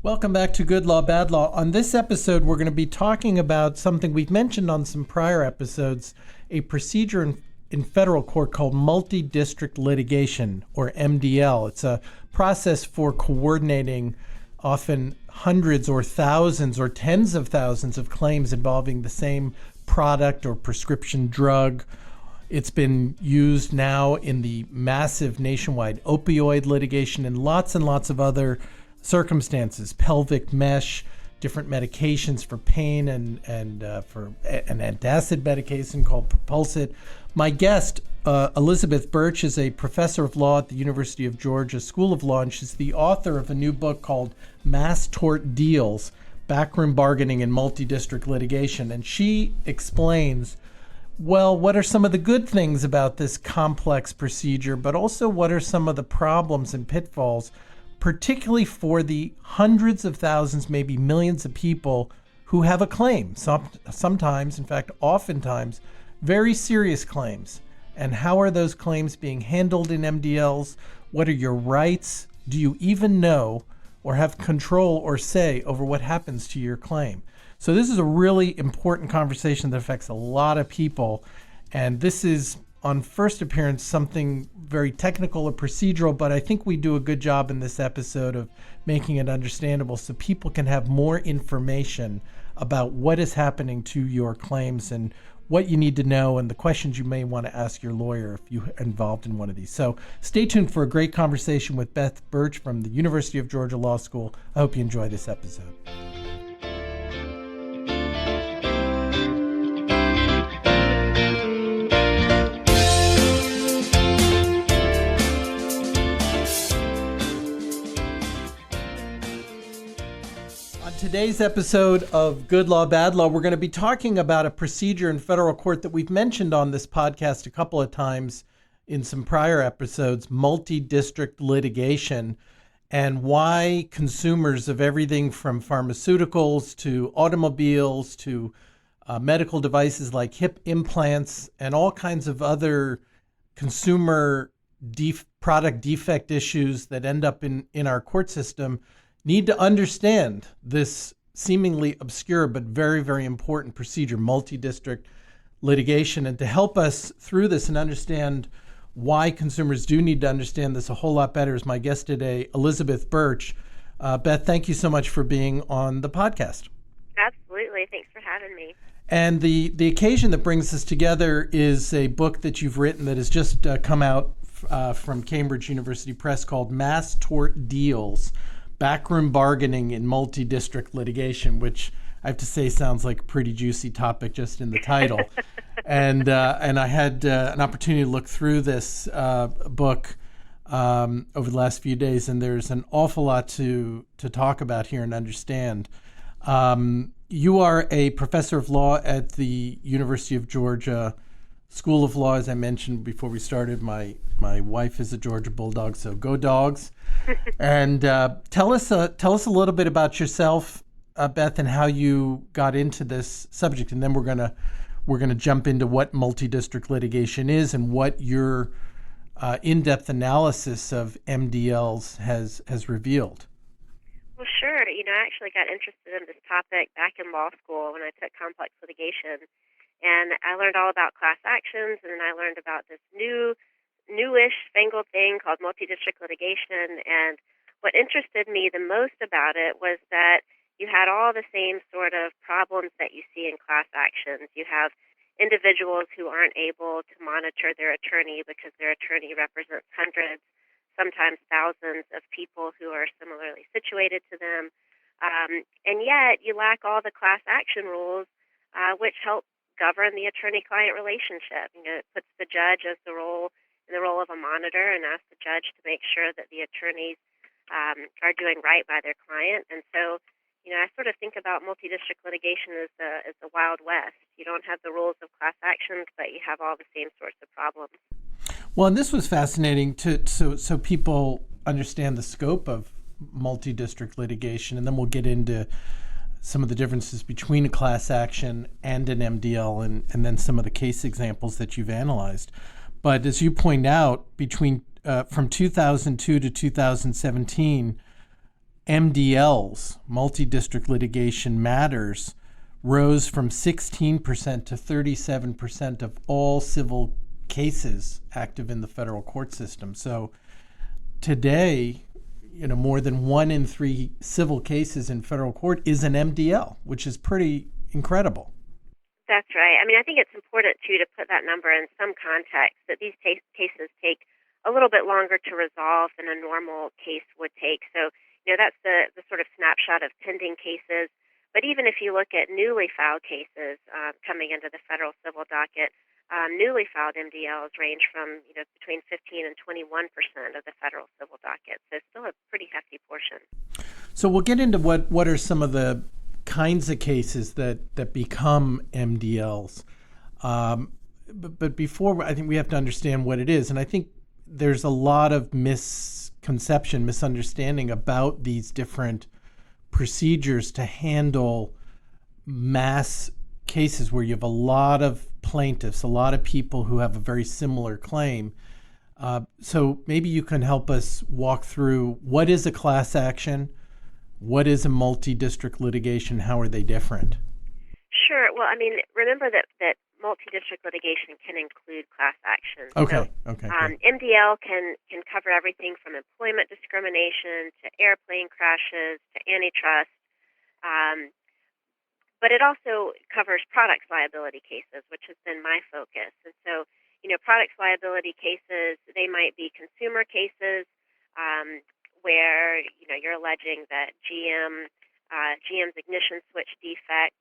Welcome back to Good Law, Bad Law. On this episode, we're going to be talking about something we've mentioned on some prior episodes, a procedure in federal court called Multidistrict Litigation, or MDL. It's a process for coordinating often hundreds or thousands or tens of thousands of claims involving the same product or prescription drug. It's been used now in the massive nationwide opioid litigation and lots of other circumstances, pelvic mesh, different medications for pain and for an antacid medication called Propulsit. My guest, Elizabeth Burch, is a professor of law at the University of Georgia School of Law, and she's the author of a new book called Mass Tort Deals, Backroom Bargaining in Multidistrict Litigation. And she explains, well, what are some of the good things about this complex procedure, but also what are some of the problems and pitfalls, particularly for the hundreds of thousands, maybe millions of people who have a claim, sometimes, in fact, oftentimes, very serious claims. And how are those claims being handled in MDLs? What are your rights? Do you even know or have control or say over what happens to your claim? So this is a really important conversation that affects a lot of people. And this is, on first appearance, something very technical or procedural, but I think we do a good job in this episode of making it understandable so people can have more information about what is happening to your claims and what you need to know and the questions you may want to ask your lawyer if you're involved in one of these. So stay tuned for a great conversation with Beth Burch from the University of Georgia Law School. I hope you enjoy this episode. Today's episode of Good Law, Bad Law, we're going to be talking about a procedure in federal court that we've mentioned on this podcast a couple of times in some prior episodes, multi-district litigation, and why consumers of everything from pharmaceuticals to automobiles to medical devices like hip implants and all kinds of other consumer product defect issues that end up in our court system need to understand this seemingly obscure but very, very important procedure, multi-district litigation. And to help us through this and understand why consumers do need to understand this a whole lot better is my guest today, Elizabeth Burch. Beth, thank you so much for being on the podcast. Absolutely. Thanks for having me. And the occasion that brings us together is a book that you've written that has just come out from Cambridge University Press called Mass Tort Deals, Backroom Bargaining in Multi-District Litigation, which I have to say sounds like a pretty juicy topic just in the title. and I had an opportunity to look through this book over the last few days, and there's an awful lot to talk about here and understand. You are a professor of law at the University of Georgia School of Law. As I mentioned before we started, my wife is a Georgia Bulldog, so go Dogs. And tell us a little bit about yourself, Beth, and how you got into this subject, and then we're gonna jump into what multi-district litigation is and what your in-depth analysis of MDLs has revealed. Well, sure. I actually got interested in this topic back in law school when I took complex litigation, and I learned all about class actions, and then I learned about this newish fangled thing called multi-district litigation. And what interested me the most about it was that you had all the same sort of problems that you see in class actions. You have individuals who aren't able to monitor their attorney because their attorney represents hundreds, sometimes thousands of people who are similarly situated to them. And yet you lack all the class action rules, which help govern the attorney-client relationship. It puts the judge in the role of a monitor and asks the judge to make sure that the attorneys are doing right by their client. And so, I sort of think about multi-district litigation as the Wild West. You don't have the rules of class actions, but you have all the same sorts of problems. Well, and this was fascinating so people understand the scope of multi-district litigation, and then we'll get into some of the differences between a class action and an MDL, and then some of the case examples that you've analyzed. But as you point out, between from 2002 to 2017, MDLs, multi-district litigation matters, rose from 16% to 37% of all civil cases active in the federal court system. So today, more than 1 in 3 civil cases in federal court is an MDL, which is pretty incredible. That's right. I mean, I think it's important, too, to put that number in some context, that these cases take a little bit longer to resolve than a normal case would take. So, that's the sort of snapshot of pending cases. But even if you look at newly filed cases coming into the federal civil docket, newly filed MDLs range from, between 15 and 21% of the federal civil docket. So still a pretty hefty portion. So we'll get into what are some of the kinds of cases that become MDLs. But before, I think we have to understand what it is. And I think there's a lot of misunderstanding about these different procedures to handle mass cases where you have a lot of plaintiffs, a lot of people who have a very similar claim. So maybe you can help us walk through what is a class action, what is a multi-district litigation, how are they different? Sure. Well, I mean, remember that multi-district litigation can include class actions. Okay. MDL can cover everything from employment discrimination to airplane crashes to antitrust, but it also covers products liability cases, which has been my focus. And so, products liability cases, they might be consumer cases where you're alleging that GM's ignition switch defect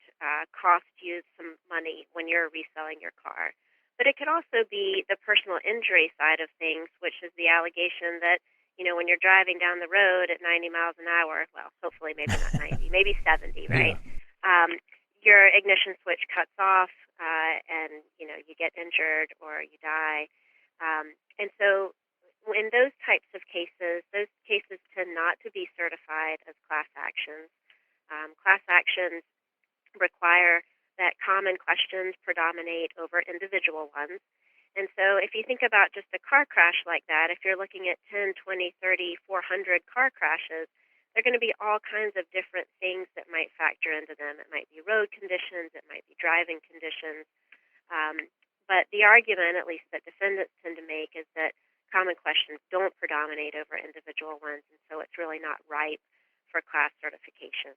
cost you some money when you're reselling your car. But it could also be the personal injury side of things, which is the allegation that, when you're driving down the road at 90 miles an hour, well, hopefully maybe not 90, maybe 70, right? Yeah. Your ignition switch cuts off and, you get injured or you die. And so in those types of cases, those cases tend not to be certified as class actions. Class actions require that common questions predominate over individual ones. And so if you think about just a car crash like that, if you're looking at 10, 20, 30, 400 car crashes, there are going to be all kinds of different things that might factor into them. It might be road conditions, it might be driving conditions. But the argument, at least that defendants tend to make, is that common questions don't predominate over individual ones, and so it's really not ripe for class certification.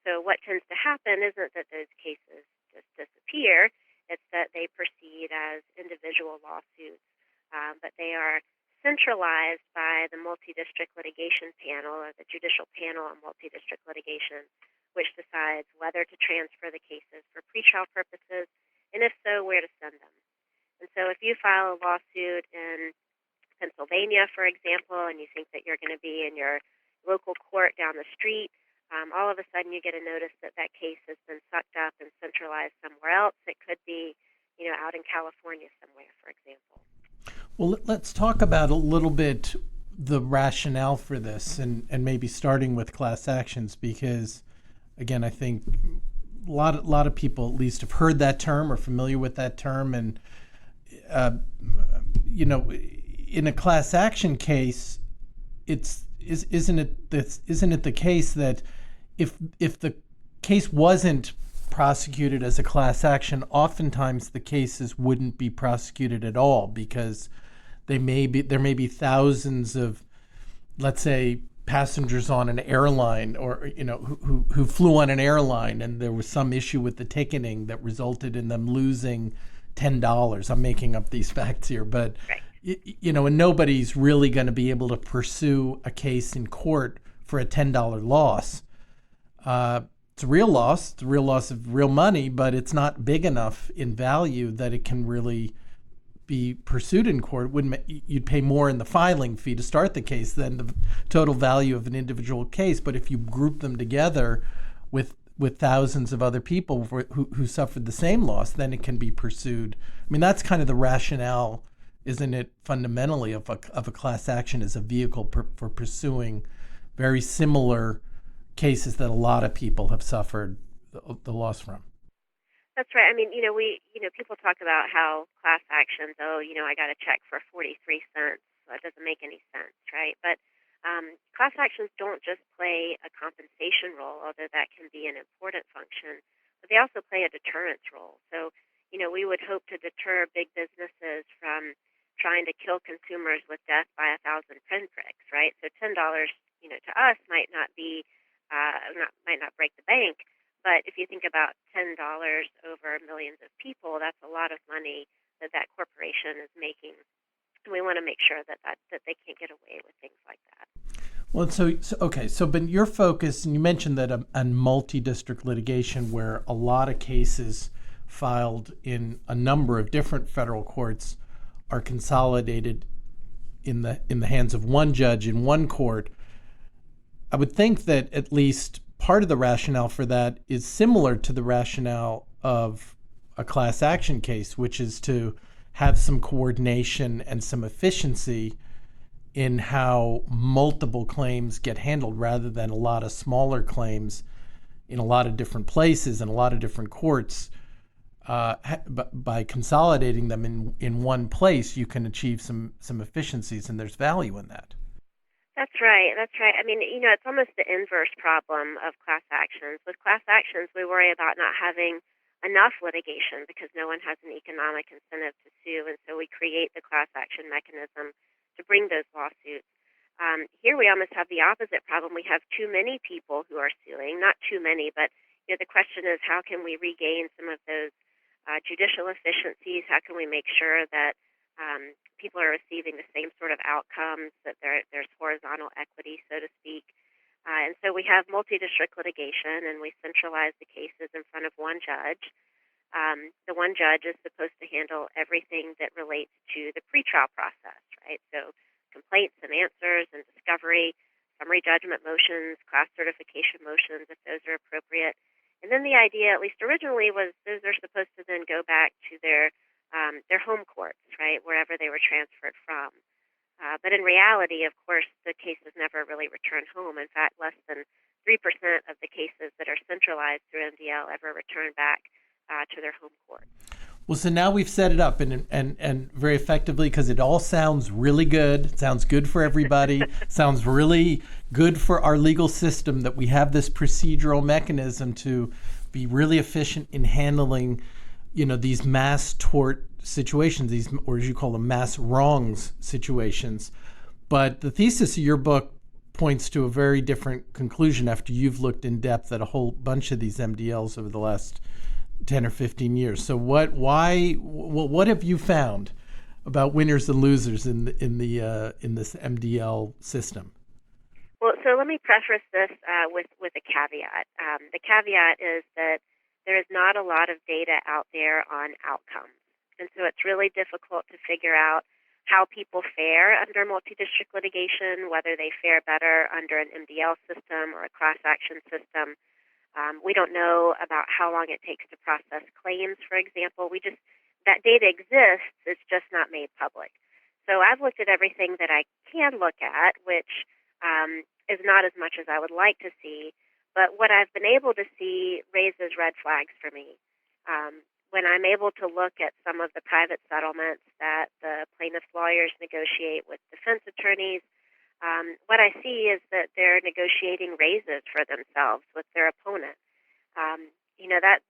So what tends to happen isn't that those cases just disappear, it's that they proceed as individual lawsuits, but they are centralized by the Multidistrict Litigation Panel, or the Judicial Panel on Multidistrict Litigation, which decides whether to transfer the cases for pretrial purposes, and if so, where to send them. And so if you file a lawsuit in Pennsylvania, for example, and you think that you're going to be in your local court down the street, all of a sudden you get a notice that that case has been sucked up and centralized somewhere else. It could be, out in California somewhere, for example. Well, let's talk about a little bit the rationale for this, and maybe starting with class actions, because, again, I think a lot of people at least have heard that term or familiar with that term, and in a class action case, isn't it the case that if the case wasn't prosecuted as a class action, oftentimes the cases wouldn't be prosecuted at all because there may be thousands of, let's say, passengers on an airline, or who flew on an airline, and there was some issue with the ticketing that resulted in them losing $10. I'm making up these facts here, but and nobody's really going to be able to pursue a case in court for a $10 loss. It's a real loss. It's a real loss of real money, but it's not big enough in value that it can really be pursued in court. You'd pay more in the filing fee to start the case than the total value of an individual case. But if you group them together with thousands of other people who suffered the same loss, then it can be pursued. I mean, that's kind of the rationale, isn't it, fundamentally, of a class action as a vehicle for pursuing very similar cases that a lot of people have suffered the loss from. That's right. I mean, people talk about how class actions, I got a check for 43 cents. That doesn't make any sense, right? But Class actions don't just play a compensation role, although that can be an important function, but they also play a deterrence role. So, we would hope to deter big businesses from trying to kill consumers with death by 1,000 pinpricks, right? So $10, to us might not be, might not break the bank, but if you think about $10 over millions of people, that's a lot of money that corporation is making. And we want to make sure that they can't get away with things like that. Well, but your focus, and you mentioned that on multi-district litigation, where a lot of cases filed in a number of different federal courts are consolidated in the hands of one judge in one court. I would think that at least part of the rationale for that is similar to the rationale of a class action case, which is to have some coordination and some efficiency in how multiple claims get handled rather than a lot of smaller claims in a lot of different places and a lot of different courts. By consolidating them in one place, you can achieve some efficiencies, and there's value in that. That's right. I mean, it's almost the inverse problem of class actions. With class actions, we worry about not having enough litigation because no one has an economic incentive to sue, and so we create the class action mechanism to bring those lawsuits. Here we almost have the opposite problem. We have too many people who are suing, not too many, but the question is how can we regain some of those judicial efficiencies? How can we make sure that people are receiving the same sort of outcomes, that there's horizontal equity, so to speak? And so we have multi-district litigation, and we centralize the cases in front of one judge. The one judge is supposed to handle everything that relates to the pretrial process, right? So complaints and answers and discovery, summary judgment motions, class certification motions, if those are appropriate. And then the idea, at least originally, was those are supposed to then go back to their home courts, right, wherever they were transferred from. But in reality, of course, the cases never really return home. In fact, less than 3% of the cases that are centralized through MDL ever return back to their home court. Well, so now we've set it up and very effectively, because it all sounds really good. It sounds good for everybody. Sounds really good for our legal system that we have this procedural mechanism to be really efficient in handling, these mass tort situations, these, or as you call them, mass wrongs situations. But the thesis of your book points to a very different conclusion after you've looked in depth at a whole bunch of these MDLs over the last 10 or 15 years. So what have you found about winners and losers in this MDL system? Well, so let me preface this with a caveat. The caveat is that there is not a lot of data out there on outcomes, and so it's really difficult to figure out how people fare under multi-district litigation, whether they fare better under an MDL system or a class action system. We don't know about how long it takes to process claims, for example. That data exists, it's just not made public. So I've looked at everything that I can look at, which is not as much as I would like to see, but what I've been able to see raises red flags for me. When I'm able to look at some of the private settlements that the plaintiff's lawyers negotiate with defense attorneys, what I see is that they're negotiating raises for themselves with their opponent.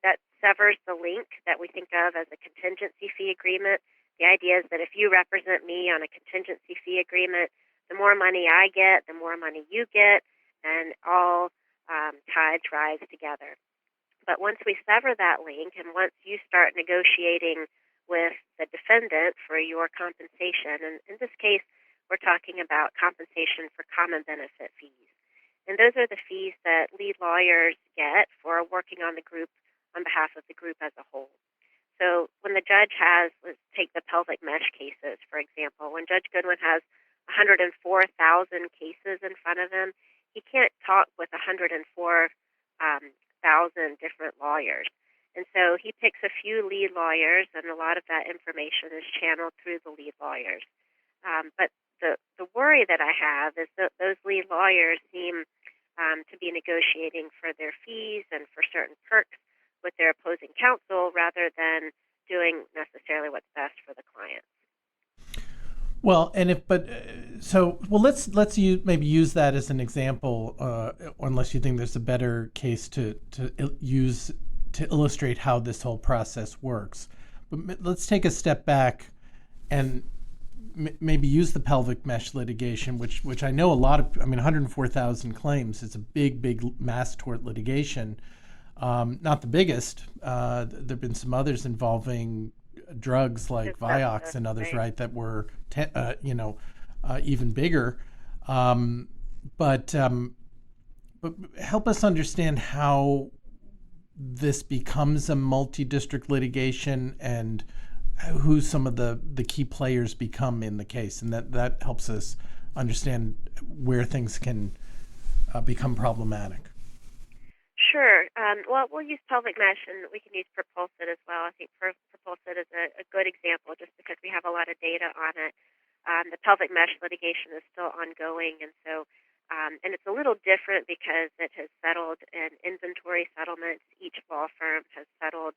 That severs the link that we think of as a contingency fee agreement. The idea is that if you represent me on a contingency fee agreement, the more money I get, the more money you get, and all tides rise together. But once we sever that link, and once you start negotiating with the defendant for your compensation, and in this case, we're talking about compensation for common benefit fees. And those are the fees that lead lawyers get for working on the group on behalf of the group as a whole. So when the judge let's take the pelvic mesh cases, for example, when Judge Goodwin has 104,000 cases in front of him, he can't talk with 104,000 different lawyers. And so he picks a few lead lawyers, and a lot of that information is channeled through the lead lawyers. But the worry that I have is that those lead lawyers seem to be negotiating for their fees and for certain perks with their opposing counsel rather than doing necessarily what's best for the client. Well, and if but so well, maybe use that as an example, unless you think there's a better case to use to illustrate how this whole process works. But let's take a step back and maybe use the pelvic mesh litigation, which I know 104,000 claims. It's a big mass tort litigation. Not the biggest. There've been some others involving drugs like Vioxx and others, right, that were even bigger. But help us understand how this becomes a multi-district litigation and who some of the key players become in the case, and that helps us understand where things can become problematic. Sure. Well, we'll use pelvic mesh, and we can use Propulsid as well. I think Propulsid is a good example just because we have a lot of data on it. The pelvic mesh litigation is still ongoing, and so and it's a little different because it has settled in inventory settlements. Each law firm has settled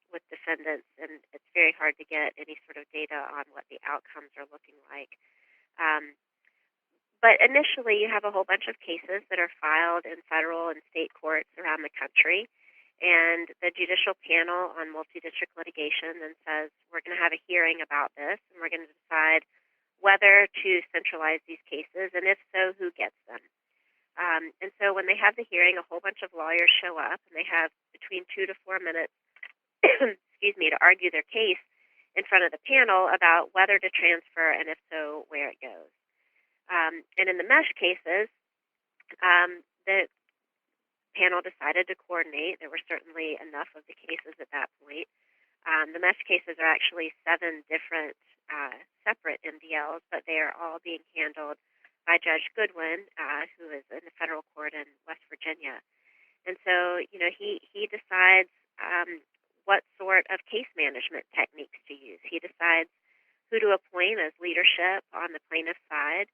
with defendants, and it's very hard to get any sort of data on what the outcomes are looking like. But initially, you have a whole bunch of cases that are filed in federal and state courts around the country, and the judicial panel on multi-district litigation then says, we're going to have a hearing about this, and we're going to decide whether to centralize these cases, and if so, who gets them. And so when they have the hearing, a whole bunch of lawyers show up, and they have between 2 to 4 minutes to argue their case in front of the panel about whether to transfer, and if so, where it goes. And in the mesh cases, the panel decided to coordinate. There were certainly enough of the cases at that point. The mesh cases are actually 7 different separate MDLs, but they are all being handled by Judge Goodwin, who is in the federal court in West Virginia. And so, he decides what sort of case management techniques to use. He decides who to appoint as leadership on the plaintiff's side.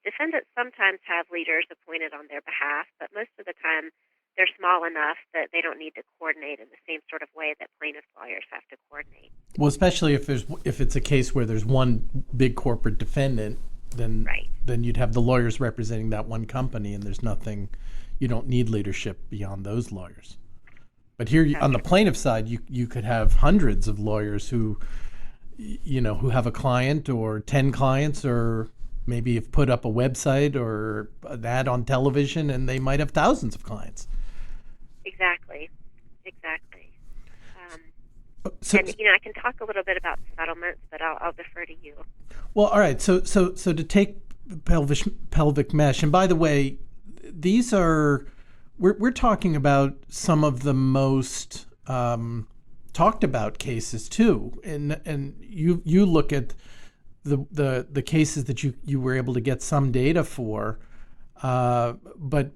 Defendants sometimes have leaders appointed on their behalf, but most of the time they're small enough that they don't need to coordinate in the same sort of way that plaintiff's lawyers have to coordinate. Well, especially if it's a case where there's one big corporate defendant, then right. Then you'd have the lawyers representing that one company, and there's nothing. You don't need leadership beyond those lawyers. But here on the plaintiff side, you could have hundreds of lawyers who have a client or 10 clients, or maybe have put up a website or an ad on television, and they might have thousands of clients. Exactly. And I can talk a little bit about settlements, but I'll defer to you. Well, all right. So to take pelvic mesh, and by the way, these are we're talking about some of the most talked about cases too, and you look at the cases that you were able to get some data for, but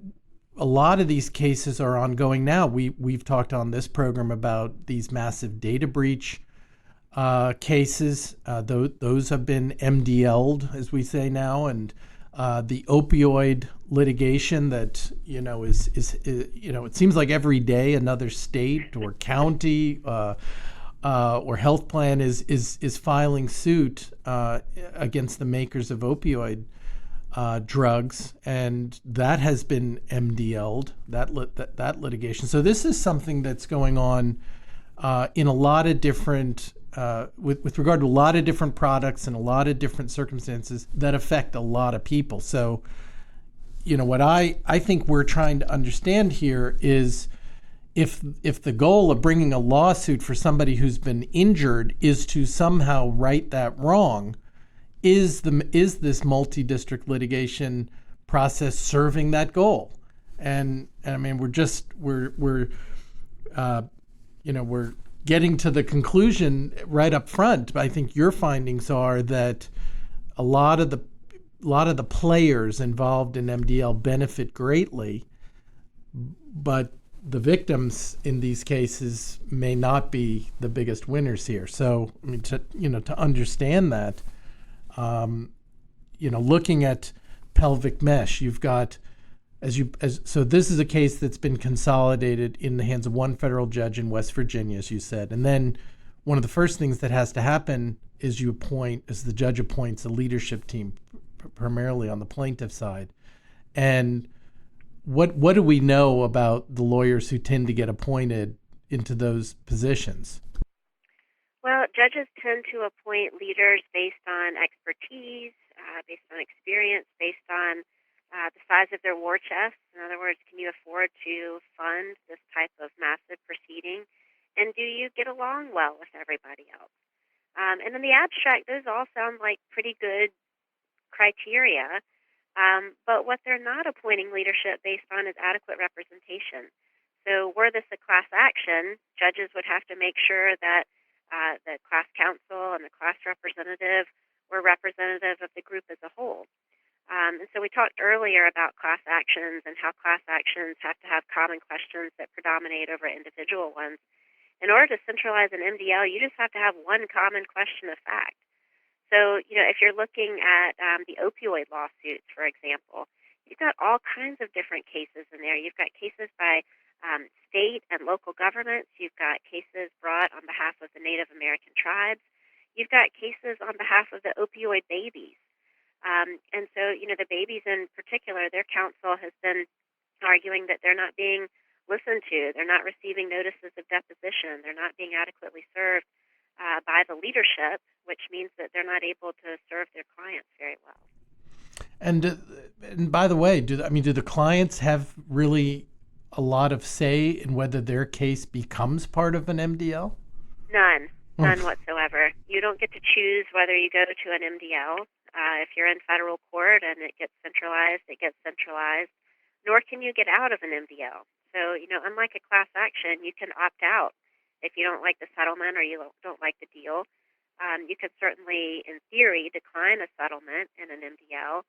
a lot of these cases are ongoing now. We've talked on this program about these massive data breach cases. Those have been MDL'd, as we say now, and the opioid litigation that is it seems like every day another state or county or health plan is filing suit against the makers of opioid drugs, and that has been MDL'd, that litigation. So this is something that's going on in a lot of different with regard to a lot of different products and a lot of different circumstances that affect a lot of people. So what I think we're trying to understand here is if the goal of bringing a lawsuit for somebody who's been injured is to somehow right that wrong, is this multi-district litigation process serving that goal? And I mean, we're getting to the conclusion right up front. I think your findings are that a lot of the players involved in MDL benefit greatly, but the victims in these cases may not be the biggest winners here. So, I mean, to understand that, looking at pelvic mesh, you've got so this is a case that's been consolidated in the hands of one federal judge in West Virginia, as you said, and then one of the first things that has to happen is the judge appoints a leadership team, primarily on the plaintiff side. And what do we know about the lawyers who tend to get appointed into those positions? Well, judges tend to appoint leaders based on expertise, based on experience, based on the size of their war chest. In other words, can you afford to fund this type of massive proceeding? And do you get along well with everybody else? And in the abstract, those all sound like pretty good criteria. But what they're not appointing leadership based on is adequate representation. So were this a class action, judges would have to make sure that the class counsel and the class representative were representative of the group as a whole. And so we talked earlier about class actions and how class actions have to have common questions that predominate over individual ones. In order to centralize an MDL, you just have to have one common question of fact. So, if you're looking at the opioid lawsuits, for example, you've got all kinds of different cases in there. You've got cases by state and local governments. You've got cases brought on behalf of the Native American tribes. You've got cases on behalf of the opioid babies. And so, the babies in particular, their counsel has been arguing that they're not being listened to. They're not receiving notices of deposition. They're not being adequately served by the leadership, which means that they're not able to serve their clients very well. And by the way, do the clients have really a lot of say in whether their case becomes part of an MDL? None whatsoever. You don't get to choose whether you go to an MDL. If you're in federal court and it gets centralized, it gets centralized. Nor can you get out of an MDL. So, unlike a class action, you can opt out if you don't like the settlement or you don't like the deal. You could certainly, in theory, decline a settlement in an MDL,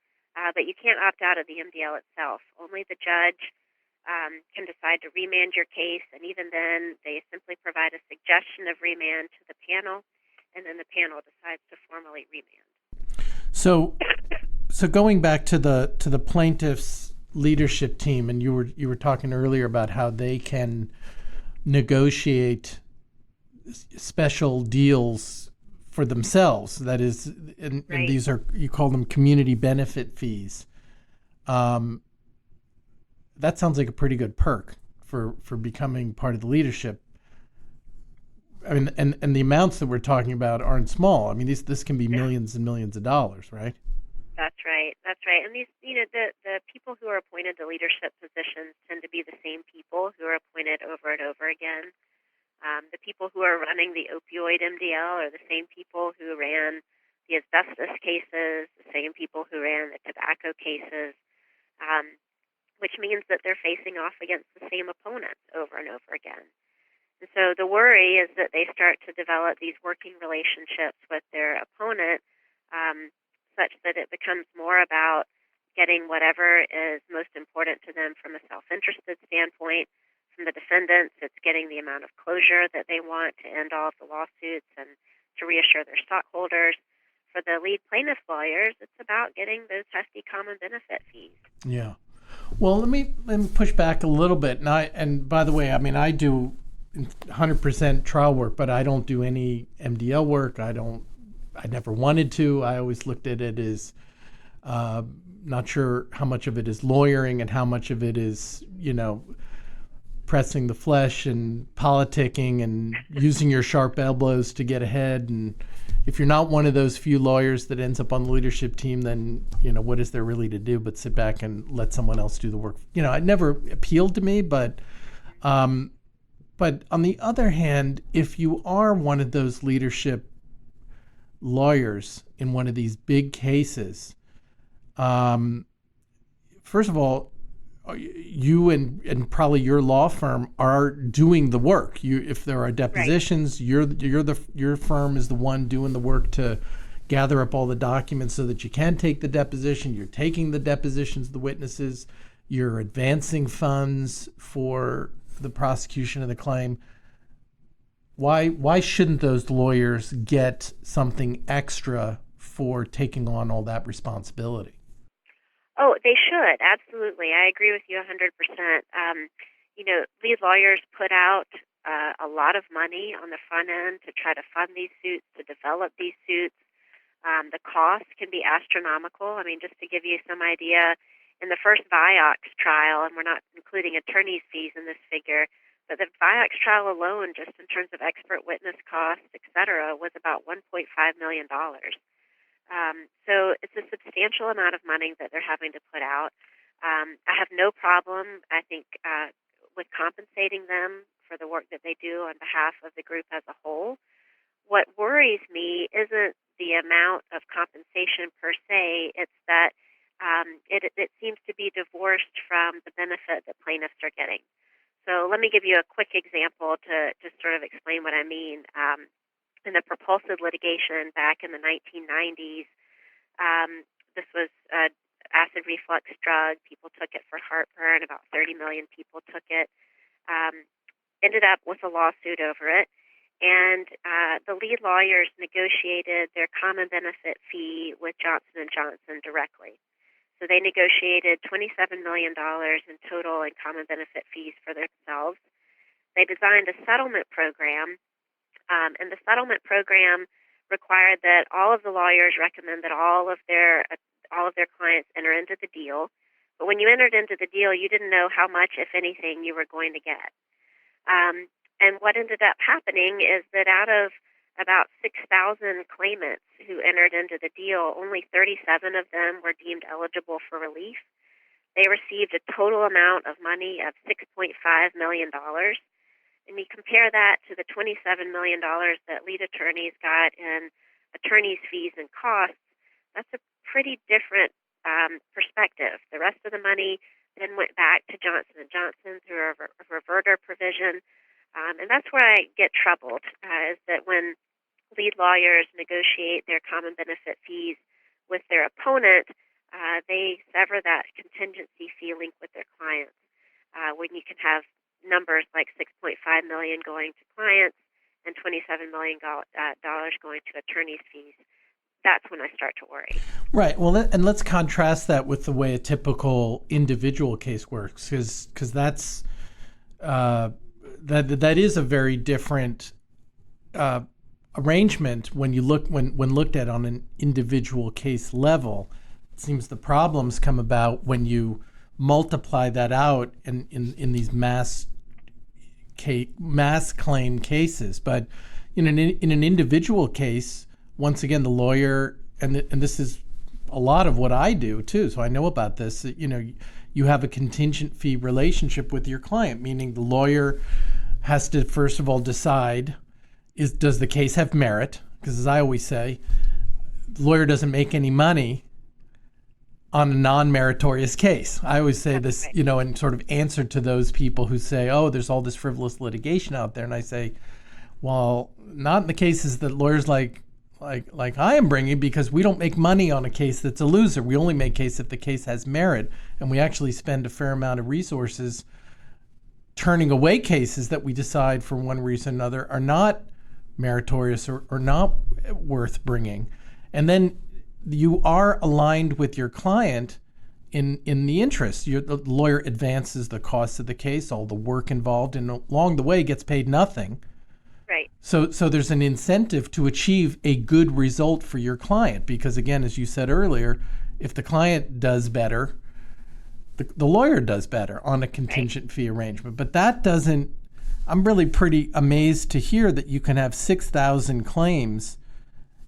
but you can't opt out of the MDL itself. Only the judge can decide to remand your case, and even then, they simply provide a suggestion of remand to the panel, and then the panel decides to formally remand. So going back to the plaintiff's leadership team, and you were talking earlier about how they can negotiate special deals for themselves. That is, and these are, you call them community benefit fees. That sounds like a pretty good perk for becoming part of the leadership. I mean, and the amounts that we're talking about aren't small. I mean, this can be millions and millions of dollars, right? That's right. And these, the people who are appointed to leadership positions tend to be the same people who are appointed over and over again. The people who are running the opioid MDL are the same people who ran the asbestos cases, the same people who ran the tobacco cases, which means that they're facing off against the same opponents over and over again. And so the worry is that they start to develop these working relationships with their opponent, such that it becomes more about getting whatever is most important to them from a self-interested standpoint. From the defendants, it's getting the amount of closure that they want to end all of the lawsuits and to reassure their stockholders. For the lead plaintiff lawyers, it's about getting those hefty common benefit fees. Yeah. Well, let me push back a little bit. And by the way, I mean, I do 100% trial work, but I don't do any MDL work. I never wanted to. I always looked at it as not sure how much of it is lawyering and how much of it is, pressing the flesh and politicking and using your sharp elbows to get ahead. And if you're not one of those few lawyers that ends up on the leadership team, then, what is there really to do but sit back and let someone else do the work? It never appealed to me, but on the other hand, if you are one of those leadership lawyers in one of these big cases, first of all, you and probably your law firm are doing the work. If there are depositions, right, your firm is the one doing the work to gather up all the documents so that you can take the deposition. You're taking the depositions of the witnesses. You're advancing funds for the prosecution of the claim. Why shouldn't those lawyers get something extra for taking on all that responsibility? Oh, they should. Absolutely. I agree with you 100%. Lead lawyers put out a lot of money on the front end to try to fund these suits, to develop these suits. The cost can be astronomical. I mean, just to give you some idea, in the first Vioxx trial, and we're not including attorney's fees in this figure, but the Vioxx trial alone, just in terms of expert witness costs, et cetera, was about $1.5 million. So it's a substantial amount of money that they're having to put out. I have no problem, I think, with compensating them for the work that they do on behalf of the group as a whole. What worries me isn't the amount of compensation per se, it's that it seems to be divorced from the benefit that plaintiffs are getting. So let me give you a quick example to just sort of explain what I mean. In the propulsive litigation back in the 1990s, this was an acid reflux drug. People took it for heartburn. About 30 million people took it. Ended up with a lawsuit over it. And the lead lawyers negotiated their common benefit fee with Johnson & Johnson directly. So they negotiated $27 million in total in common benefit fees for themselves. They designed a settlement program, and the settlement program required that all of the lawyers recommend that all of their clients enter into the deal. But when you entered into the deal, you didn't know how much, if anything, you were going to get. And what ended up happening is that out of about 6,000 claimants who entered into the deal, only 37 of them were deemed eligible for relief. They received a total amount of money of $6.5 million. And you compare that to the $27 million that lead attorneys got in attorneys' fees and costs, that's a pretty different perspective. The rest of the money then went back to Johnson & Johnson through a reverter provision. And that's where I get troubled, is that when lead lawyers negotiate their common benefit fees with their opponent, they sever that contingency fee link with their clients. When you can have numbers like $6.5 million going to clients and $27 million going to attorney's fees, that's when I start to worry. Right. Well, and let's contrast that with the way a typical individual case works, because that's that is a very different arrangement when looked at on an individual case level. It seems the problems come about when you multiply that out in these mass claim cases. But in an individual case, once again, the lawyer, and this is a lot of what I do too, so I know about this. You have a contingent fee relationship with your client, meaning the lawyer has to first of all decide, does the case have merit? Because as I always say, the lawyer doesn't make any money on a non-meritorious case. I always say this, in sort of answer to those people who say, oh, there's all this frivolous litigation out there. And I say, well, not in the cases that lawyers like I am bringing, because we don't make money on a case that's a loser. We only make case if the case has merit, and we actually spend a fair amount of resources turning away cases that we decide for one reason or another are not meritorious or not worth bringing. And then you are aligned with your client in the interest. The lawyer advances the cost of the case, all the work involved, and along the way gets paid nothing. Right. So there's an incentive to achieve a good result for your client, because again, as you said earlier, if the client does better, the lawyer does better on a contingent fee arrangement. But that doesn't, I'm really pretty amazed to hear that you can have 6,000 claims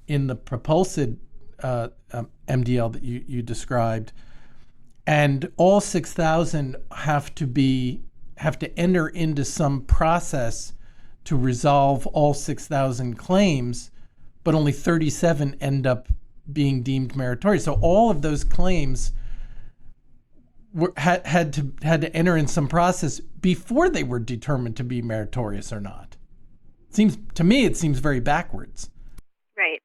in the propulsive MDL that you described, and all 6,000 have to enter into some process to resolve all 6,000 claims, but only 37 end up being deemed meritorious. So all of those claims had to enter in some process before they were determined to be meritorious or not. To me, it seems very backwards. Right.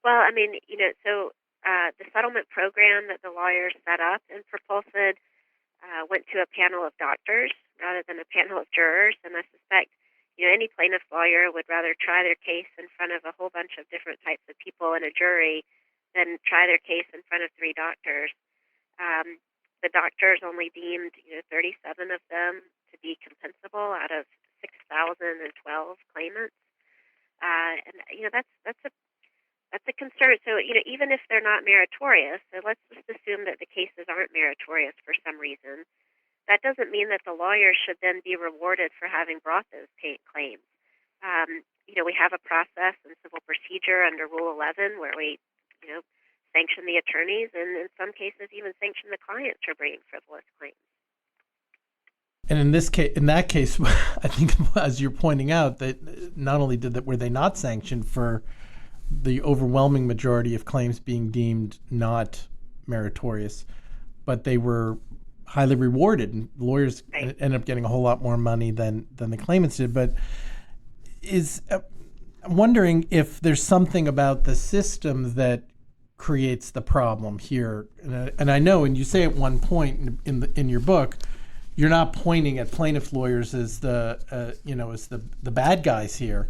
Well, I mean, so the settlement program that the lawyers set up in Propulsive went to a panel of doctors rather than a panel of jurors, and I suspect any plaintiff's lawyer would rather try their case in front of a whole bunch of different types of people in a jury than try their case in front of 3 doctors. The doctors only deemed 37 of them to be compensable they're not meritorious. So let's just assume that the cases aren't meritorious for some reason. That doesn't mean that the lawyers should then be rewarded for having brought those claims. We have a process and civil procedure under Rule 11 where we, sanction the attorneys and in some cases even sanction the clients for bringing frivolous claims. And in that case, I think, as you're pointing out, that not only were they not sanctioned for the overwhelming majority of claims being deemed not meritorious, but they were highly rewarded, and lawyers ended up getting a whole lot more money than the claimants did. But I'm wondering if there's something about the system that creates the problem here. And I know, and you say at one point in your book, you're not pointing at plaintiff lawyers as the bad guys here,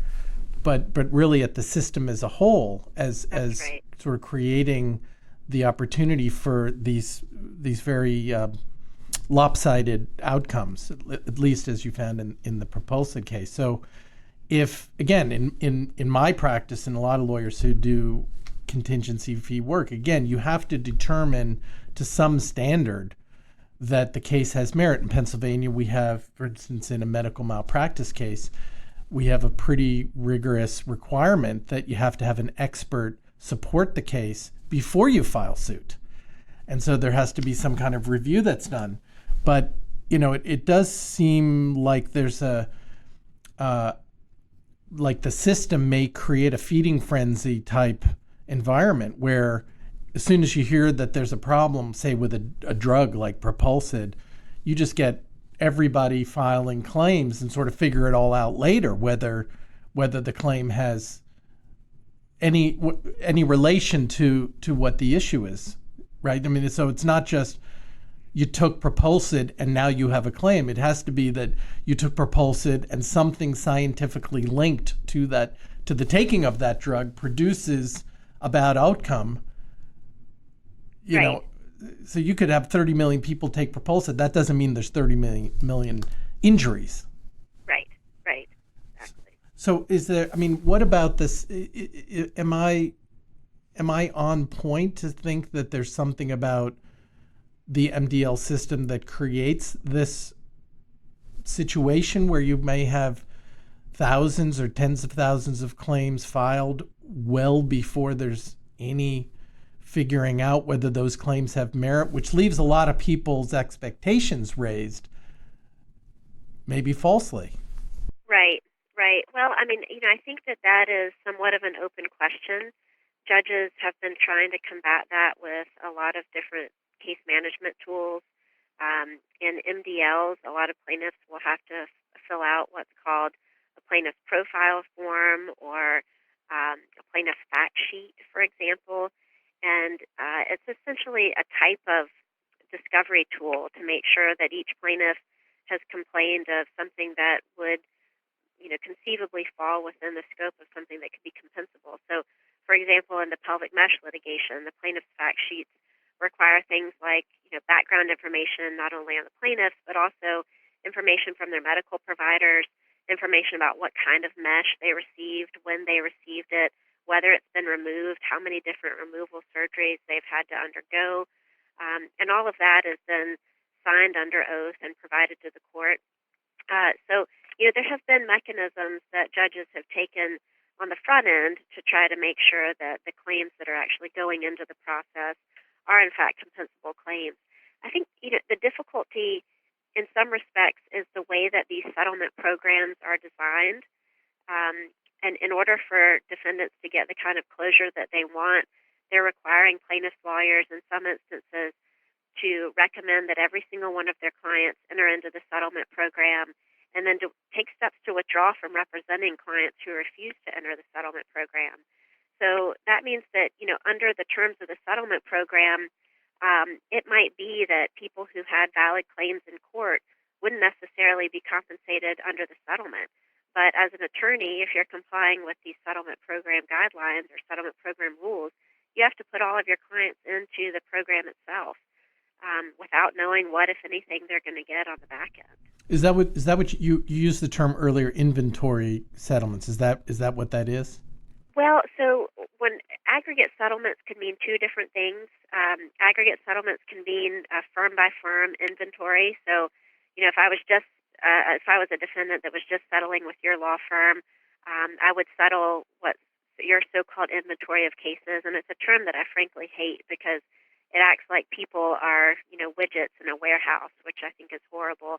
but really at the system as a whole, as right. Sort of creating the opportunity for these very lopsided outcomes, at least as you found in the Propulsed case. So, if again in my practice and a lot of lawyers who do contingency fee work, again, you have to determine to some standard that the case has merit. In Pennsylvania, we have, for instance, in a medical malpractice case, we have a pretty rigorous requirement that you have to have an expert support the case before you file suit. And so there has to be some kind of review that's done. But, it does seem like there's like the system may create a feeding frenzy type environment where as soon as you hear that there's a problem, say with a drug like Propulsed, you just get everybody filing claims and sort of figure it all out later, whether the claim has any relation to what the issue is, right? I mean, so it's not just you took Propulsed and now you have a claim. It has to be that you took Propulsed and something scientifically linked to the taking of that drug produces a bad outcome. You know, so you could have 30 million people take Propulsed. That doesn't mean there's 30 million injuries. Right. Exactly. So what about this? Am I on point to think that there's something about the MDL system that creates this situation where you may have thousands or tens of thousands of claims filed well before there's any figuring out whether those claims have merit, which leaves a lot of people's expectations raised, maybe falsely. Right. Well, I think that is somewhat of an open question. Judges have been trying to combat that with a lot of different case management tools. In MDLs, a lot of plaintiffs will have to fill out what's called a plaintiff profile form or a plaintiff fact sheet, for example. And it's essentially a type of discovery tool to make sure that each plaintiff has complained of something that would, conceivably fall within the scope of something that could be compensable. So, for example, in the pelvic mesh litigation, the plaintiff's fact sheets require things like, background information not only on the plaintiffs, but also information from their medical providers, information about what kind of mesh they received, when they received it, whether it's been removed, how many different removal surgeries they've had to undergo. And all of that is then signed under oath and provided to the court. So there have been mechanisms that judges have taken on the front end to try to make sure that the claims that are actually going into the process are in fact compensable claims. I think the difficulty in some respects is the way that these settlement programs are designed. And in order for defendants to get the kind of closure that they want, they're requiring plaintiffs' lawyers in some instances to recommend that every single one of their clients enter into the settlement program and then to take steps to withdraw from representing clients who refuse to enter the settlement program. So that means that, under the terms of the settlement program, it might be that people who had valid claims in court wouldn't necessarily be compensated under the settlement. But as an attorney, if you're complying with these settlement program guidelines or settlement program rules, you have to put all of your clients into the program itself without knowing what, if anything, they're going to get on the back end. Is that what you used the term earlier, inventory settlements? Is that what that is? Well, so when aggregate settlements could mean two different things. Aggregate settlements can mean a firm by firm inventory. So, if I was a defendant that was just settling with your law firm, I would settle what your so-called inventory of cases, and it's a term that I frankly hate because it acts like people are, widgets in a warehouse, which I think is horrible.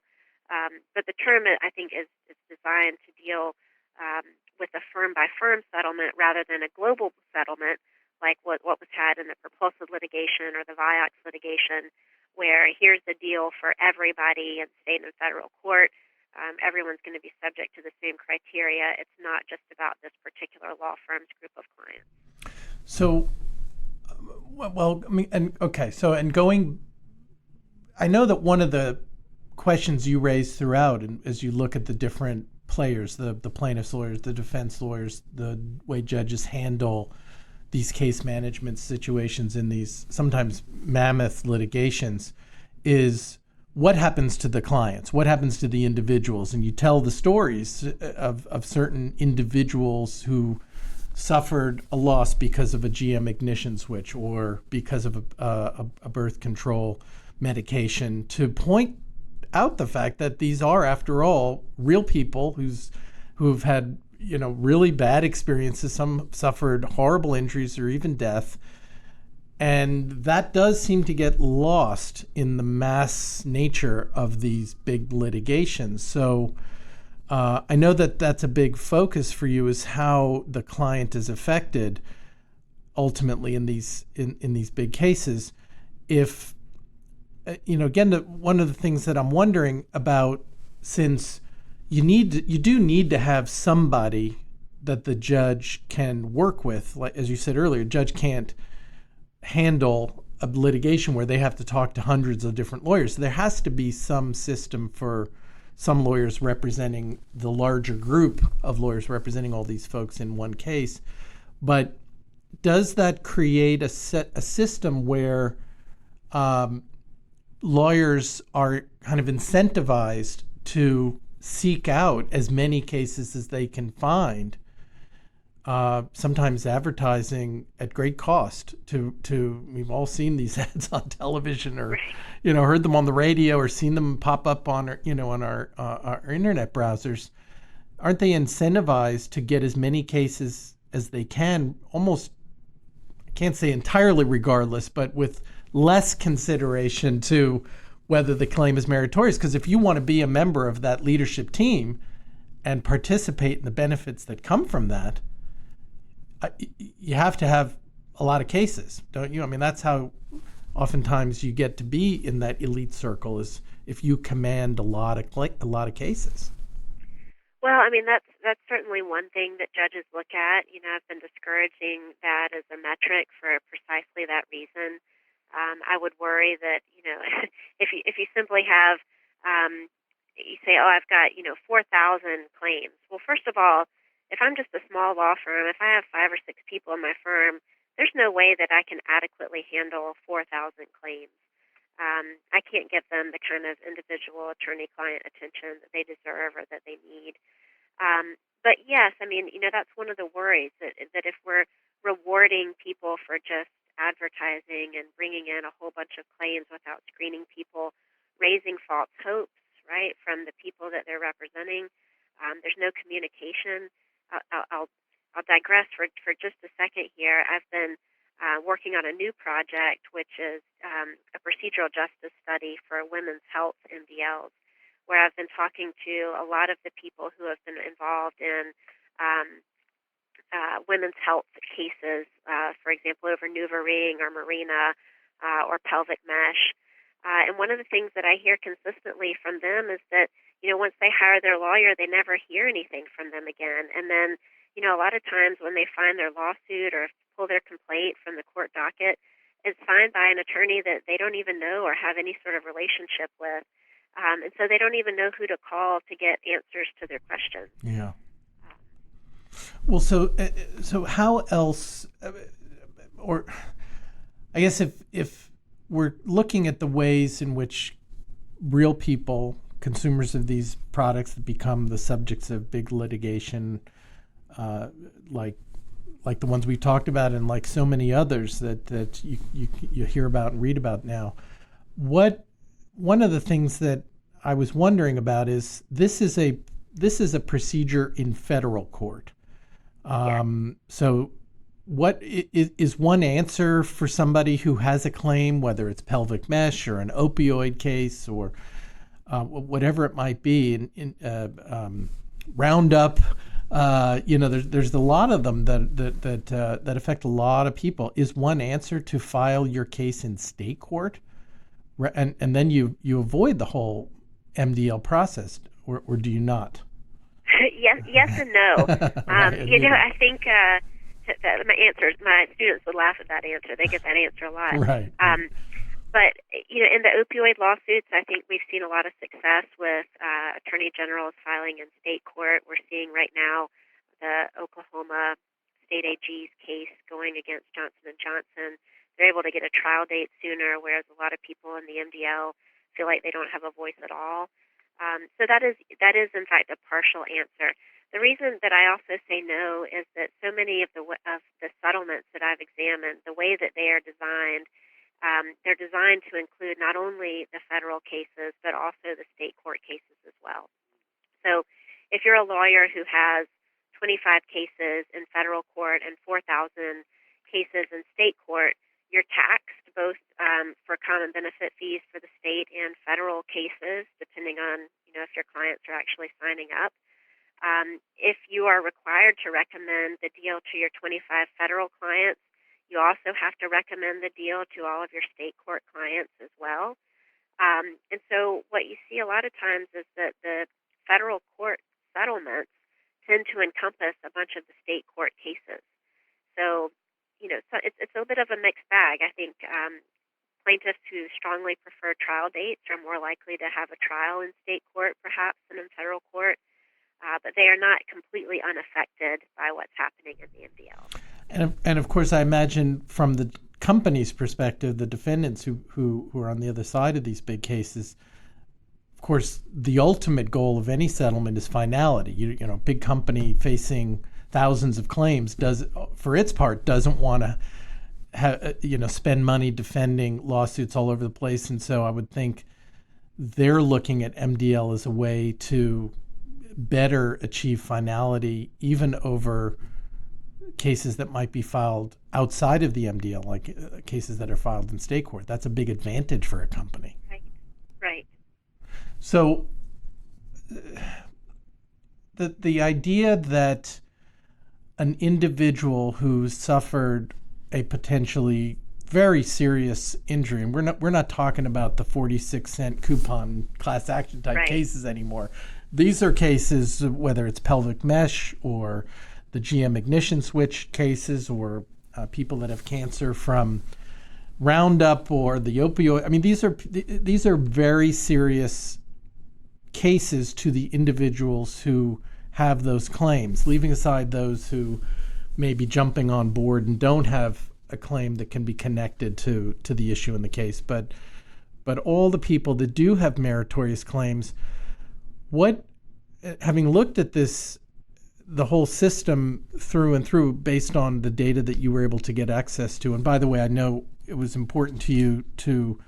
But the term, I think, is designed to deal with a firm-by-firm settlement rather than a global settlement like what was had in the propulsive litigation or the Vioxx litigation, where here's the deal for everybody in state and federal court. Everyone's going to be subject to the same criteria. It's not just about this particular law firm's group of clients. So, I know that one of the questions you raised throughout, and as you look at the different players, the plaintiff's lawyers, the defense lawyers, the way judges handle these case management situations in these sometimes mammoth litigations, is what happens to the clients? What happens to the individuals? And you tell the stories of certain individuals who suffered a loss because of a GM ignition switch or because of a birth control medication, to point out the fact that these are, after all, real people who've had really bad experiences. Some suffered horrible injuries or even death. And that does seem to get lost in the mass nature of these big litigations. So I know that that's a big focus for you, is how the client is affected ultimately in these big cases. If again, one of the things that I'm wondering about, since you do need to have somebody that the judge can work with, like as you said earlier, a judge can't handle a litigation where they have to talk to hundreds of different lawyers. So there has to be some system for some lawyers representing the larger group of lawyers representing all these folks in one case. But does that create a system where lawyers are kind of incentivized to seek out as many cases as they can find, sometimes advertising at great cost to we've all seen these ads on television, or heard them on the radio, or seen them pop up on our internet browsers. Aren't they incentivized to get as many cases as they can, almost, I can't say entirely regardless, but with less consideration to whether the claim is meritorious? Because if you want to be a member of that leadership team and participate in the benefits that come from that, you have to have a lot of cases, don't you? I mean, that's how oftentimes you get to be in that elite circle, is if you command a lot of cases. Well, I mean, that's certainly one thing that judges look at. I've been discouraging that as a metric for precisely that reason. I would worry that, if you simply have, you say, oh, I've got, 4,000 claims. Well, first of all, if I'm just a small law firm, if I have 5 or 6 people in my firm, there's no way that I can adequately handle 4,000 claims. I can't give them the kind of individual attorney-client attention that they deserve or that they need. But yes, I mean, that's one of the worries, that if we're rewarding people for just advertising and bringing in a whole bunch of claims without screening people, raising false hopes, right, from the people that they're representing. There's no communication. I'll digress for just a second here. I've been working on a new project, which is a procedural justice study for women's health MDLs, where I've been talking to a lot of the people who have been involved in women's health cases, for example, over NuvaRing or Mirena or pelvic mesh. And one of the things that I hear consistently from them is that, once they hire their lawyer, they never hear anything from them again. And then, a lot of times when they find their lawsuit or pull their complaint from the court docket, it's signed by an attorney that they don't even know or have any sort of relationship with. And so they don't even know who to call to get answers to their questions. Yeah. Well, so how else, or I guess if we're looking at the ways in which real people, consumers of these products that become the subjects of big litigation, like like the ones we talked about and like so many others that you hear about and read about now. One of the things that I was wondering about is this is a procedure in federal court. So what is one answer for somebody who has a claim, whether it's pelvic mesh or an opioid case or whatever it might be, in Roundup? There's a lot of them that affect a lot of people. Is one answer to file your case in state court, and then you avoid the whole MDL process, or do you not? Yes and no. I think that my students would laugh at that answer. They get that answer a lot. Right. But in the opioid lawsuits, I think we've seen a lot of success with attorney generals filing in state court. We're seeing right now the Oklahoma state AG's case going against Johnson & Johnson. They're able to get a trial date sooner, whereas a lot of people in the MDL feel like they don't have a voice at all. So that is in fact a partial answer. The reason that I also say no is that so many of the settlements that I've examined, the way that they are designed, they're designed to include not only the federal cases but also the state court cases as well. So if you're a lawyer who has 25 cases in federal court and 4,000 cases in state court, you're taxed both for common benefit fees for the state and federal cases, depending on if your clients are actually signing up. If you are required to recommend the deal to your 25 federal clients, you also have to recommend the deal to all of your state court clients as well. And so what you see a lot of times is that the federal court settlements tend to encompass a bunch of the state court cases. So, so it's a bit of a mixed bag. I think plaintiffs who strongly prefer trial dates are more likely to have a trial in state court perhaps than in federal court, but they are not completely unaffected by what's happening in the MDL. And of course, I imagine from the company's perspective, the defendants who are on the other side of these big cases, of course, the ultimate goal of any settlement is finality. Big company facing thousands of claims for its part, doesn't want to spend money defending lawsuits all over the place. And so I would think they're looking at MDL as a way to better achieve finality, even over cases that might be filed outside of the MDL, like cases that are filed in state court. That's a big advantage for a company. Right. So the idea that an individual who suffered a potentially very serious injury, and we're not talking about the 46-cent coupon class action type cases anymore. These are cases, whether it's pelvic mesh or the GM ignition switch cases, or people that have cancer from Roundup or the opioid. I mean, these are very serious cases to the individuals who have those claims, leaving aside those who may be jumping on board and don't have a claim that can be connected to the issue in the case. But all the people that do have meritorious claims, having looked at this, the whole system through and through, based on the data that you were able to get access to, and by the way, I know it was important to you to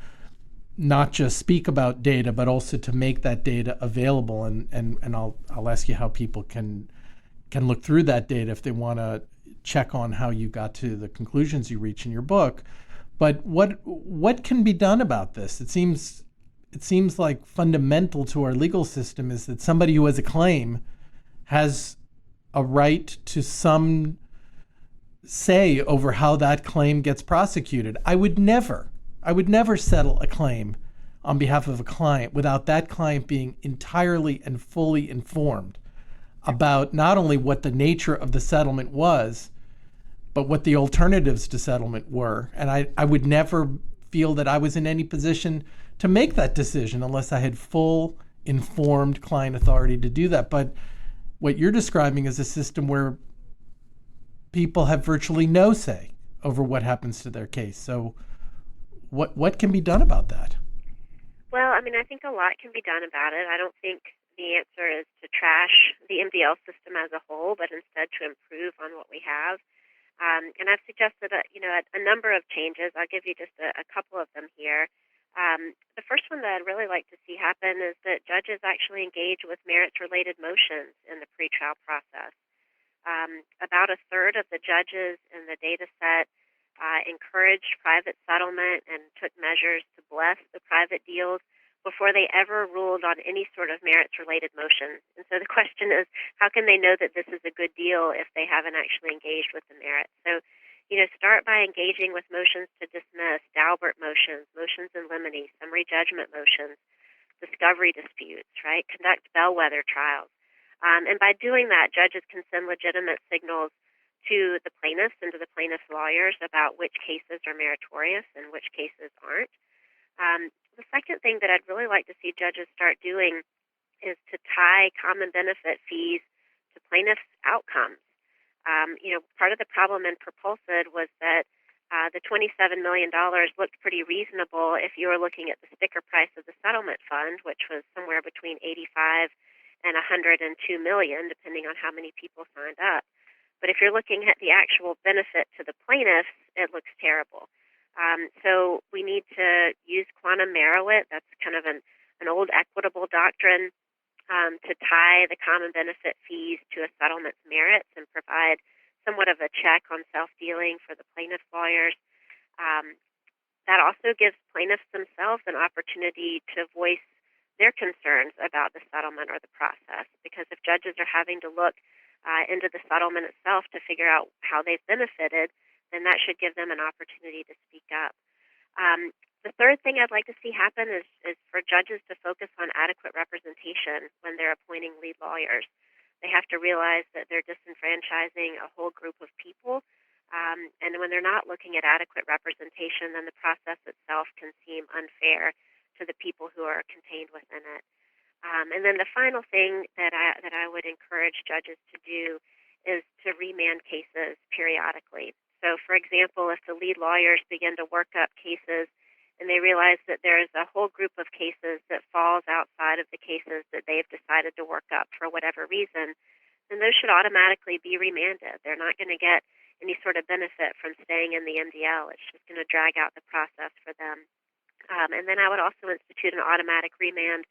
not just speak about data, but also to make that data available. And I'll ask you how people can look through that data if they want to check on how you got to the conclusions you reach in your book. But what can be done about this? It seems like fundamental to our legal system is that somebody who has a claim has a right to some say over how that claim gets prosecuted. I would never settle a claim on behalf of a client without that client being entirely and fully informed about not only what the nature of the settlement was, but what the alternatives to settlement were. And I would never feel that I was in any position to make that decision unless I had full informed client authority to do that. But what you're describing is a system where people have virtually no say over what happens to their case. So what can be done about that? Well, I mean, I think a lot can be done about it. I don't think the answer is to trash the MDL system as a whole, but instead to improve on what we have. And I've suggested a number of changes. I'll give you just a couple of them here. The first one that I'd really like to see happen is that judges actually engage with merits-related motions in the pretrial process. About a third of the judges in the data set encouraged private settlement and took measures to bless the private deals before they ever ruled on any sort of merits-related motion. And so the question is, how can they know that this is a good deal if they haven't actually engaged with the merits? So, start by engaging with motions to dismiss, Daubert motions, motions in limine, summary judgment motions, discovery disputes, right? Conduct bellwether trials. And by doing that, judges can send legitimate signals to the plaintiffs and to the plaintiffs' lawyers about which cases are meritorious and which cases aren't. The second thing that I'd really like to see judges start doing is to tie common benefit fees to plaintiffs' outcomes. Part of the problem in Propulsid was that the $27 million looked pretty reasonable if you were looking at the sticker price of the settlement fund, which was somewhere between 85 and 102 million, depending on how many people signed up. But if you're looking at the actual benefit to the plaintiffs, it looks terrible. So we need to use quantum merit. That's kind of an old equitable doctrine to tie the common benefit fees to a settlement's merits and provide somewhat of a check on self-dealing for the plaintiff's lawyers. That also gives plaintiffs themselves an opportunity to voice their concerns about the settlement or the process, because if judges are having to look into the settlement itself to figure out how they've benefited, then that should give them an opportunity to speak up. The third thing I'd like to see happen is for judges to focus on adequate representation when they're appointing lead lawyers. They have to realize that they're disenfranchising a whole group of people, and when they're not looking at adequate representation, then the process itself can seem unfair to the people who are contained within it. And then the final thing that I would encourage judges to do is to remand cases periodically. So, for example, if the lead lawyers begin to work up cases and they realize that there is a whole group of cases that falls outside of the cases that they've decided to work up for whatever reason, then those should automatically be remanded. They're not going to get any sort of benefit from staying in the MDL. It's just going to drag out the process for them. And then I would also institute an automatic remand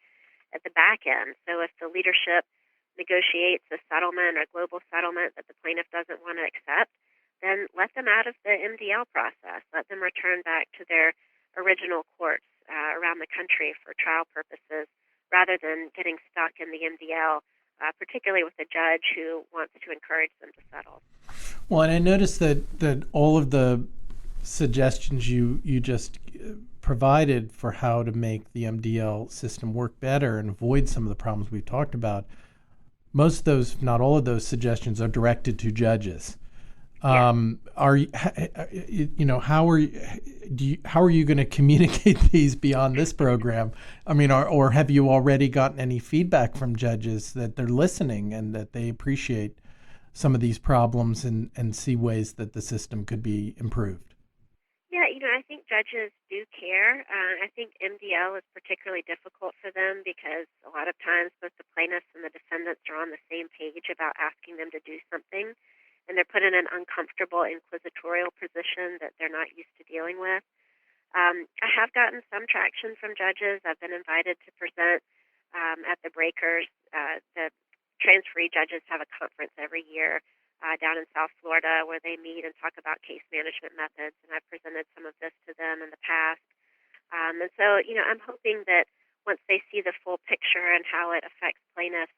at the back end. So if the leadership negotiates a settlement or global settlement that the plaintiff doesn't want to accept, then let them out of the MDL process. Let them return back to their original courts around the country for trial purposes, rather than getting stuck in the MDL, particularly with a judge who wants to encourage them to settle. Well, and I noticed that all of the suggestions you just provided for how to make the MDL system work better and avoid some of the problems we've talked about, most of those, if not all of those suggestions, are directed to judges. Yeah. How are you going to communicate these beyond this program? I mean, or have you already gotten any feedback from judges that they're listening and that they appreciate some of these problems and see ways that the system could be improved? Yeah, I think judges do care. I think MDL is particularly difficult for them because a lot of times both the plaintiffs and the defendants are on the same page about asking them to do something, and they're put in an uncomfortable inquisitorial position that they're not used to dealing with. I have gotten some traction from judges. I've been invited to present at the Breakers. The transferee judges have a conference every year down in South Florida where they meet and talk about case management methods, and I've presented some of this to them in the past. And so, I'm hoping that once they see the full picture and how it affects plaintiffs,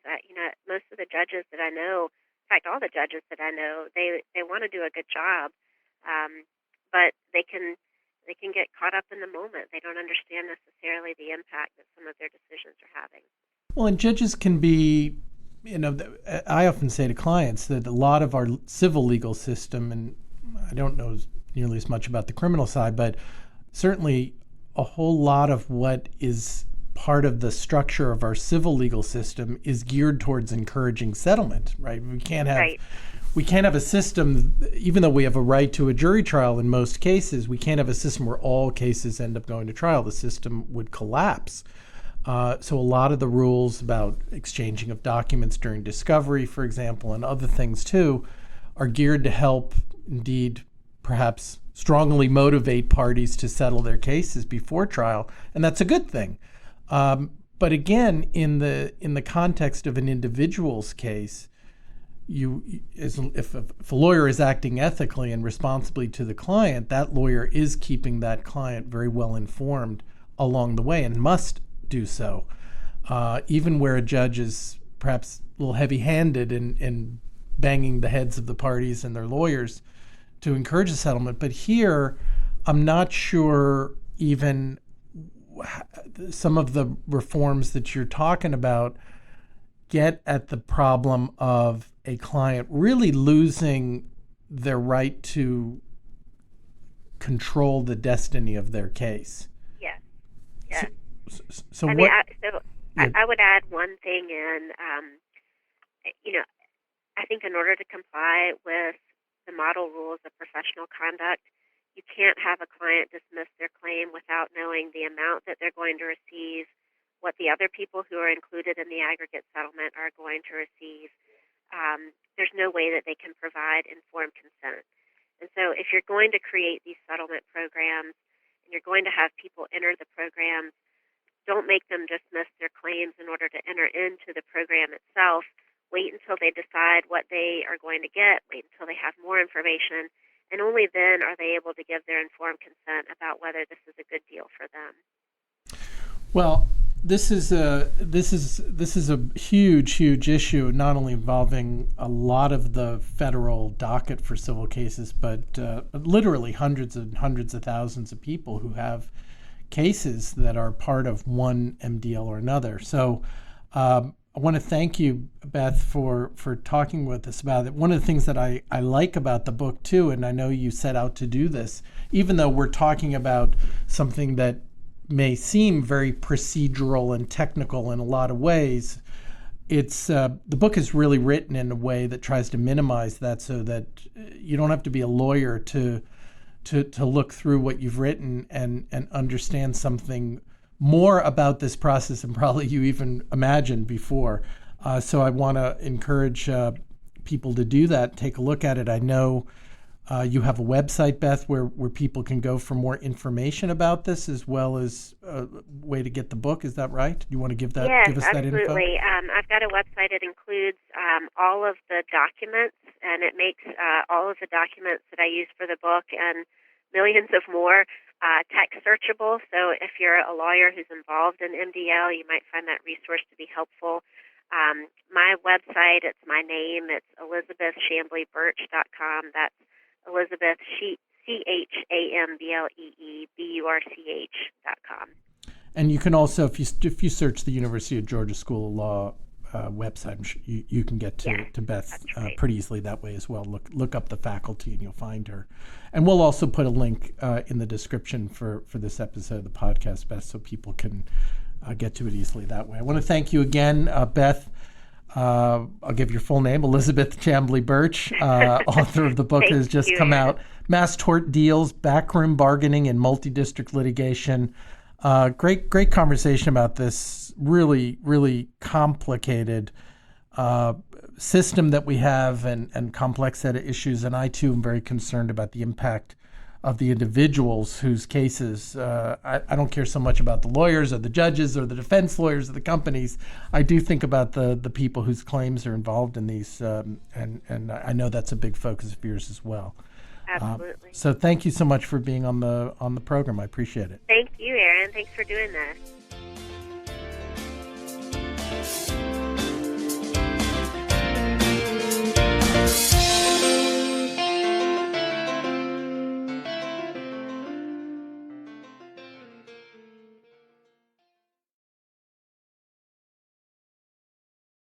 most of the judges that I know, in fact, all the judges that I know, they want to do a good job, but they can get caught up in the moment. They don't understand necessarily the impact that some of their decisions are having. Well, and judges can be, I often say to clients that a lot of our civil legal system, and I don't know nearly as much about the criminal side, but certainly a whole lot of what is part of the structure of our civil legal system is geared towards encouraging settlement, right? We can't have a system, even though we have a right to a jury trial in most cases, we can't have a system where all cases end up going to trial. The system would collapse. So a lot of the rules about exchanging of documents during discovery, for example, and other things too, are geared to help indeed perhaps strongly motivate parties to settle their cases before trial, and that's a good thing. But again, in the context of an individual's case, if a lawyer is acting ethically and responsibly to the client, that lawyer is keeping that client very well informed along the way and must do so, even where a judge is perhaps a little heavy-handed in banging the heads of the parties and their lawyers to encourage a settlement. But here, I'm not sure even some of the reforms that you're talking about get at the problem of a client really losing their right to control the destiny of their case. Yes. Yes. So I what? I would add one thing in. I think in order to comply with the model rules of professional conduct, you can't have a client dismiss their claim without knowing the amount that they're going to receive, what the other people who are included in the aggregate settlement are going to receive. There's no way that they can provide informed consent. And so if you're going to create these settlement programs and you're going to have people enter the programs, don't make them dismiss their claims in order to enter into the program itself. Wait until they decide what they are going to get. Wait until they have more information. And only then are they able to give their informed consent about whether this is a good deal for them. Well, this is a huge issue, not only involving a lot of the federal docket for civil cases, but literally hundreds and hundreds of thousands of people who have cases that are part of one MDL or another. So I want to thank you, Beth, for talking with us about it. One of the things that I like about the book, too, and I know you set out to do this, even though we're talking about something that may seem very procedural and technical in a lot of ways, it's the book is really written in a way that tries to minimize that so that you don't have to be a lawyer to look through what you've written and understand something more about this process than probably you even imagined before. So I want to encourage people to do that, take a look at it. I know you have a website, Beth, where people can go for more information about this, as well as a way to get the book. Is that right? Do you want to give us yes, that info? Yes, absolutely. I've got a website. It includes all of the documents, and it makes all of the documents that I use for the book and millions of more text searchable. So if you're a lawyer who's involved in MDL, you might find that resource to be helpful. My website, it's my name. It's elizabethchambleburch.com. That's Elizabeth, CHAMBLEEBURCH.com. And you can also, if you search the University of Georgia School of Law website, I'm sure you can get to Beth pretty easily that way as well. Look up the faculty and you'll find her. And we'll also put a link in the description for this episode of the podcast, Beth, so people can get to it easily that way. I want to thank you again, Beth. I'll give your full name, Elizabeth Chambly Burch, author of the book that has just come out, Mass Tort Deals, Backroom Bargaining and Multidistrict Litigation. Great conversation about this really, really complicated system that we have and complex set of issues. And I, too, am very concerned about the impact of the individuals whose cases, I don't care so much about the lawyers or the judges or the defense lawyers or the companies. I do think about the people whose claims are involved in these, and I know that's a big focus of yours as well. Absolutely. So thank you so much for being on the program. I appreciate it. Thank you, Aaron. Thanks for doing this.